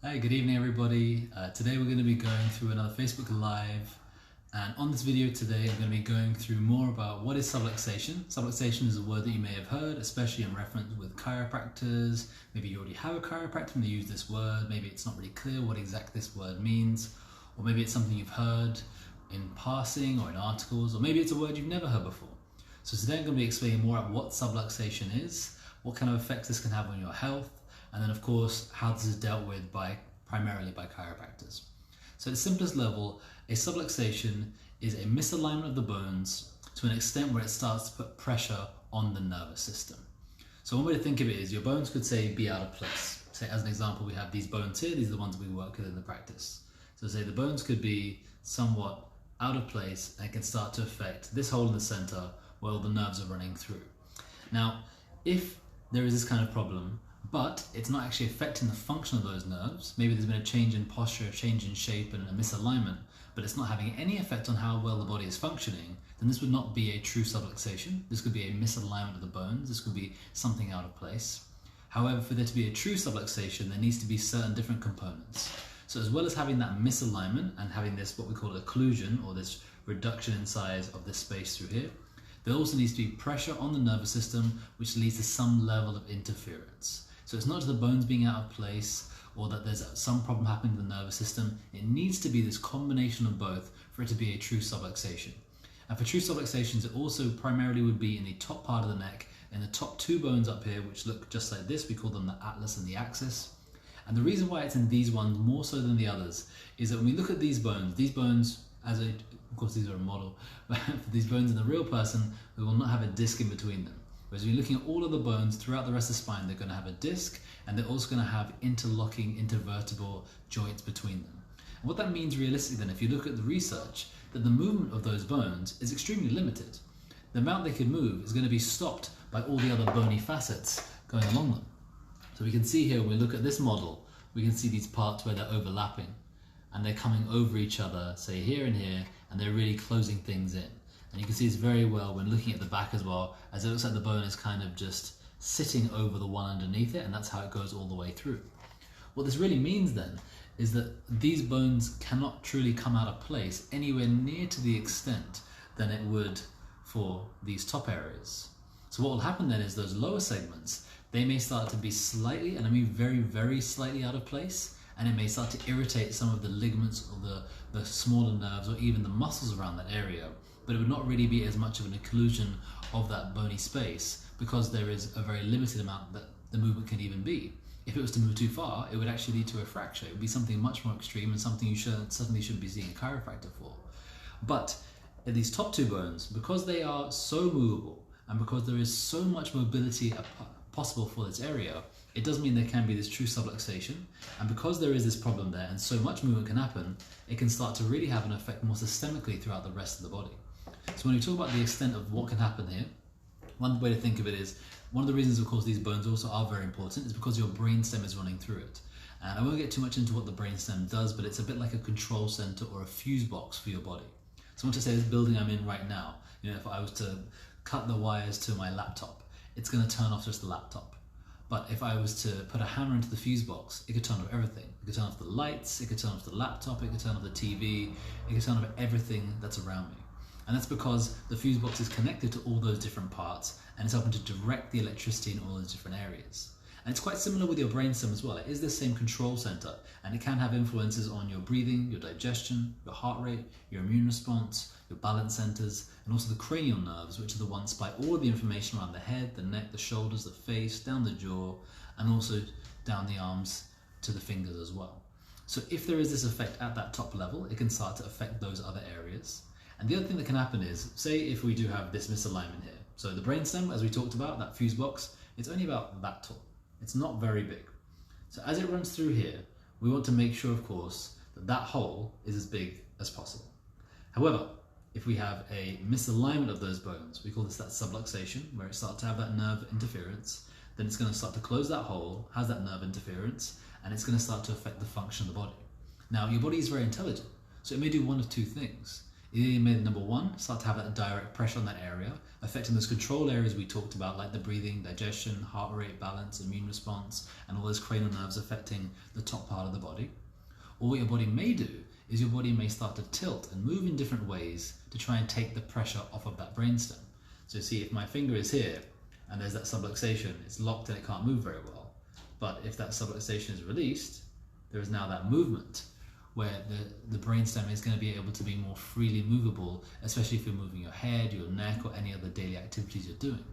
Hey, good evening everybody. Today we're going to be going through another Facebook Live, and on this video today I'm going to be going through more about what is subluxation. Subluxation is a word that you may have heard, especially in reference with chiropractors. Maybe you already have a chiropractor and they use this word, maybe it's not really clear what exactly this word means, or maybe it's something you've heard in passing or in articles, or maybe it's a word you've never heard before. So today I'm going to be explaining more about what subluxation is, what kind of effects this can have on your health, and then of course how this is dealt with primarily by chiropractors. So at the simplest level, a subluxation is a misalignment of the bones to an extent where it starts to put pressure on the nervous system. So one way to think of it is your bones could say be out of place. Say as an example, we have these bones here, these are the ones we work with in the practice. So say the bones could be somewhat out of place and it can start to affect this hole in the center where all the nerves are running through. Now, if there is this kind of problem, but it's not actually affecting the function of those nerves, maybe there's been a change in posture, a change in shape and a misalignment, but it's not having any effect on how well the body is functioning, then this would not be a true subluxation. This could be a misalignment of the bones, this could be something out of place. However, for there to be a true subluxation, there needs to be certain different components. So as well as having that misalignment and having this, what we call occlusion, or this reduction in size of this space through here, there also needs to be pressure on the nervous system, which leads to some level of interference. So it's not just the bones being out of place or that there's some problem happening in the nervous system. It needs to be this combination of both for it to be a true subluxation. And for true subluxations, it also primarily would be in the top part of the neck, in the top two bones up here, which look just like this. We call them the atlas and the axis. And the reason why it's in these ones more so than the others is that when we look at these bones, of course these are a model, but for these bones in the real person, we will not have a disc in between them. Whereas when you're looking at all of the bones throughout the rest of the spine, they're going to have a disc and they're also going to have interlocking intervertebral joints between them. And what that means realistically then, if you look at the research, that the movement of those bones is extremely limited. The amount they can move is going to be stopped by all the other bony facets going along them. So we can see here, when we look at this model, we can see these parts where they're overlapping and they're coming over each other, say here and here, and they're really closing things in. And you can see this very well when looking at the back as well, as it looks like the bone is kind of just sitting over the one underneath it, and that's how it goes all the way through. What this really means then is that these bones cannot truly come out of place anywhere near to the extent than it would for these top areas. So what will happen then is those lower segments, they may start to be slightly, and I mean very, very slightly out of place, and it may start to irritate some of the ligaments or the smaller nerves or even the muscles around that area. But it would not really be as much of an occlusion of that bony space because there is a very limited amount that the movement can even be. If it was to move too far, it would actually lead to a fracture. It would be something much more extreme and something you certainly shouldn't be seeing a chiropractor for. But in these top two bones, because they are so movable and because there is so much mobility possible for this area, it does mean there can be this true subluxation, and because there is this problem there and so much movement can happen, it can start to really have an effect more systemically throughout the rest of the body. So when we talk about the extent of what can happen here, one way to think of it is, one of the reasons of course these bones also are very important is because your brainstem is running through it. And I won't get too much into what the brainstem does, but it's a bit like a control center or a fuse box for your body. So I want to say this building I'm in right now, if I was to cut the wires to my laptop, it's going to turn off just the laptop. But if I was to put a hammer into the fuse box, it could turn off everything. It could turn off the lights, it could turn off the laptop, it could turn off the TV, it could turn off everything that's around me. And that's because the fuse box is connected to all those different parts and it's helping to direct the electricity in all those different areas. And it's quite similar with your brainstem as well. It is the same control center and it can have influences on your breathing, your digestion, your heart rate, your immune response, your balance centers, and also the cranial nerves, which are the ones supply all of the information around the head, the neck, the shoulders, the face, down the jaw, and also down the arms to the fingers as well. So if there is this effect at that top level, it can start to affect those other areas. And the other thing that can happen is, say if we do have this misalignment here. So the brainstem, as we talked about, that fuse box, it's only about that tall. It's not very big. So as it runs through here, we want to make sure, of course, that that hole is as big as possible. However, if we have a misalignment of those bones, we call this that subluxation, where it starts to have that nerve interference, then it's going to start to close that hole, has that nerve interference, and it's going to start to affect the function of the body. Now, your body is very intelligent, so it may do one of two things. You may, number one, start to have that direct pressure on that area, affecting those control areas we talked about, like the breathing, digestion, heart rate, balance, immune response, and all those cranial nerves affecting the top part of the body. Or what your body may do is your body may start to tilt and move in different ways to try and take the pressure off of that brainstem. So see, if my finger is here and there's that subluxation, it's locked and it can't move very well. But if that subluxation is released, there is now that movement where the brainstem is going to be able to be more freely movable, especially if you're moving your head, your neck, or any other daily activities you're doing.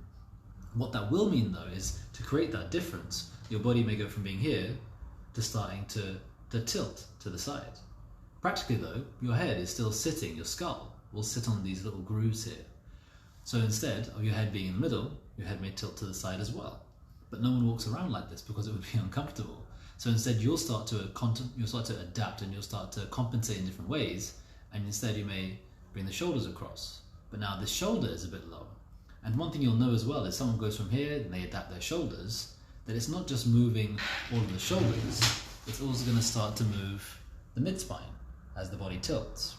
What that will mean though is to create that difference, your body may go from being here to starting to tilt to the side. Practically though, your head is still sitting, your skull will sit on these little grooves here. So instead of your head being in the middle, your head may tilt to the side as well. But no one walks around like this because it would be uncomfortable. So instead you'll start to adapt and you'll start to compensate in different ways, and instead you may bring the shoulders across. But now the shoulder is a bit lower. And one thing you'll know as well is someone goes from here and they adapt their shoulders, that it's not just moving all of the shoulders, it's also going to start to move the mid-spine as the body tilts.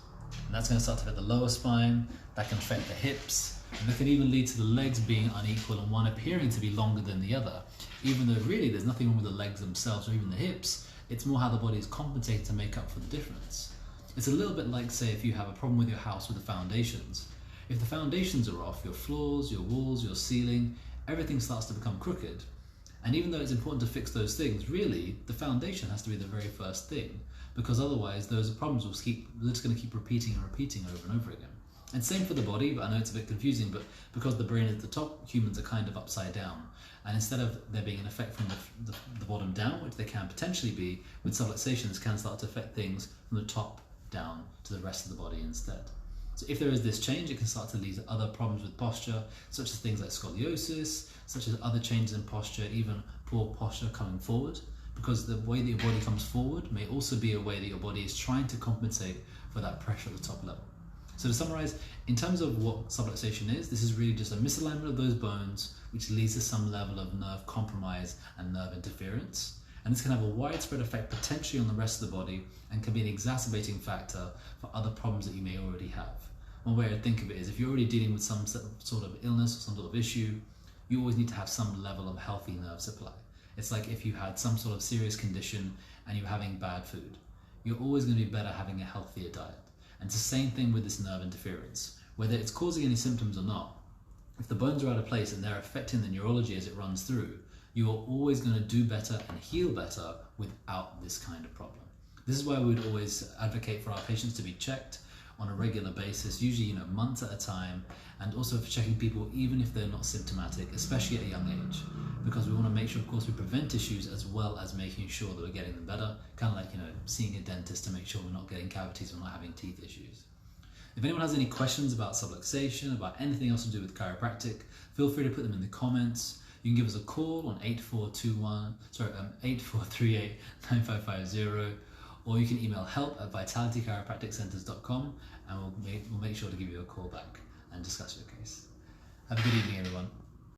And that's going to start to affect the lower spine, that can affect the hips, and that can even lead to the legs being unequal and one appearing to be longer than the other. Even though really there's nothing wrong with the legs themselves or even the hips, it's more how the body is compensating to make up for the difference. It's a little bit like, say, if you have a problem with your house with the foundations. If the foundations are off, your floors, your walls, your ceiling, everything starts to become crooked. And even though it's important to fix those things, really, the foundation has to be the very first thing, because otherwise those problems will they're just going to keep repeating and repeating over and over again. And same for the body, but I know it's a bit confusing, but because the brain is at the top, humans are kind of upside down. And instead of there being an effect from the bottom down, which they can potentially be, with subluxation, this can start to affect things from the top down to the rest of the body instead. So if there is this change, it can start to lead to other problems with posture, such as things like scoliosis, such as other changes in posture, even poor posture coming forward, because the way that your body comes forward may also be a way that your body is trying to compensate for that pressure at the top level. So to summarize, in terms of what subluxation is, this is really just a misalignment of those bones, which leads to some level of nerve compromise and nerve interference. And this can have a widespread effect potentially on the rest of the body and can be an exacerbating factor for other problems that you may already have. One way to think of it is if you're already dealing with some sort of illness or some sort of issue, you always need to have some level of healthy nerve supply. It's like if you had some sort of serious condition and you're having bad food, you're always going to be better having a healthier diet. And it's the same thing with this nerve interference. Whether it's causing any symptoms or not, if the bones are out of place and they're affecting the neurology as it runs through, you are always going to do better and heal better without this kind of problem. This is why we would always advocate for our patients to be checked on a regular basis, usually months at a time, and also for checking people even if they're not symptomatic, especially at a young age, because we want to make sure, of course, we prevent issues as well as making sure that we're getting them better, kind of like seeing a dentist to make sure we're not getting cavities, we're not having teeth issues. If anyone has any questions about subluxation, about anything else to do with chiropractic, feel free to put them in the comments. You can give us a call on 8438-9550, or you can email help@vitalitychiropracticcenters.com, and we'll make sure to give you a call back and discuss your case. Have a good evening, everyone.